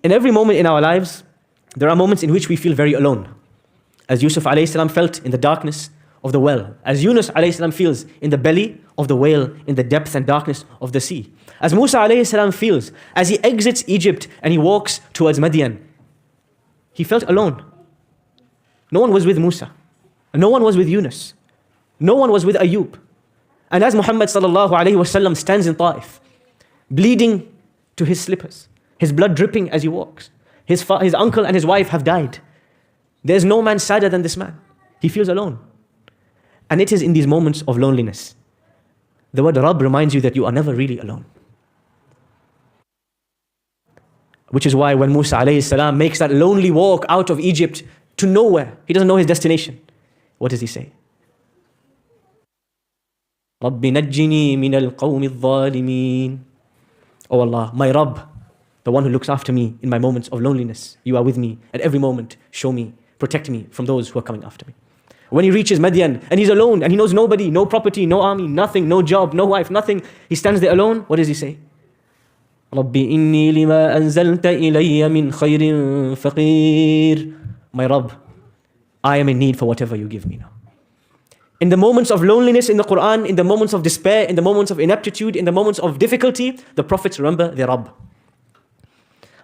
In every moment in our lives, there are moments in which we feel very alone. As Yusuf alayhi salam felt in the darkness of the well. As Yunus alayhi salam feels in the belly of the whale, in the depth and darkness of the sea. As Musa alayhi salam feels as he exits Egypt and he walks towards Madian. He felt alone. No one was with Musa. No one was with Yunus. No one was with Ayub. And as Muhammad sallallahu alayhi wasallam stands in Ta'if, bleeding to his slippers, his blood dripping as he walks. His uncle and his wife have died. There's no man sadder than this man. He feels alone. And it is in these moments of loneliness. The word Rabb reminds you that you are never really alone. Which is why when Musa alayhi salam makes that lonely walk out of Egypt to nowhere, he doesn't know his destination. What does he say? رَبِّ نَجِّنِي مِنَ الْقَوْمِ الظَّالِمِينَ. Oh Allah, my Rabb, the one who looks after me in my moments of loneliness. You are with me at every moment. Show me, protect me from those who are coming after me. When he reaches Madian and he's alone and he knows nobody, no property, no army, nothing, no job, no wife, nothing. He stands there alone. What does he say? رَبِّ إِنِّي لِمَا أَنزَلْتَ إِلَيَّ مِنْ خَيْرٍ فَقِيرٌ. My Rabb, I am in need for whatever you give me now. In the moments of loneliness in the Quran, in the moments of despair, in the moments of ineptitude, in the moments of difficulty, the prophets remember their Rabb.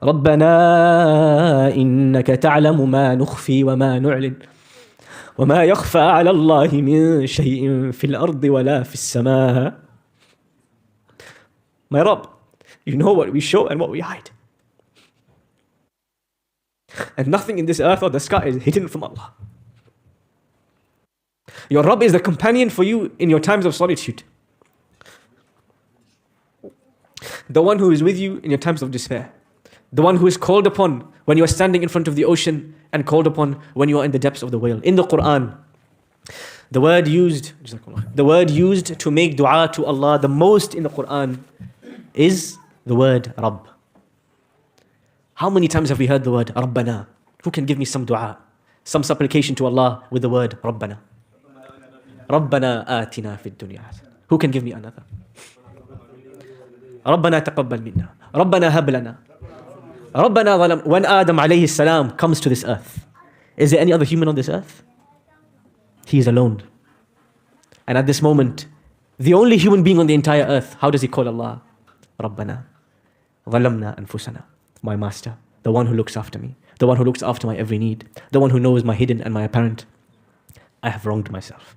رَبَّنَا إِنَّكَ تَعْلَمُ مَا نُخْفِي وَمَا نُعْلِنُ وَمَا يَخْفَى عَلَى اللَّهِ مِنْ شَيْءٍ فِي الْأَرْضِ وَلَا فِي السَّمَاءِ. My Rabb, you know what we show and what we hide. And nothing in this earth or the sky is hidden from Allah. Your Rabb is the companion for you in your times of solitude. The one who is with you in your times of despair. The one who is called upon when you are standing in front of the ocean and called upon when you are in the depths of the whale. In the Quran, the word used to make dua to Allah the most in the Quran is the word Rabb. How many times have we heard the word Rabbana? Who can give me some dua, some supplication to Allah with the word Rabbana? Rabbana atina fid dunya. Who can give me another? Rabbana taqabbal minna. Rabbana hab lana. Rabbana zalam. When Adam alayhi salam comes to this earth, is there any other human on this earth? He is alone. And at this moment, the only human being on the entire earth, how does he call Allah? Rabbana zalamna anfusana. My master, the one who looks after me, the one who looks after my every need, the one who knows my hidden and my apparent. I have wronged myself.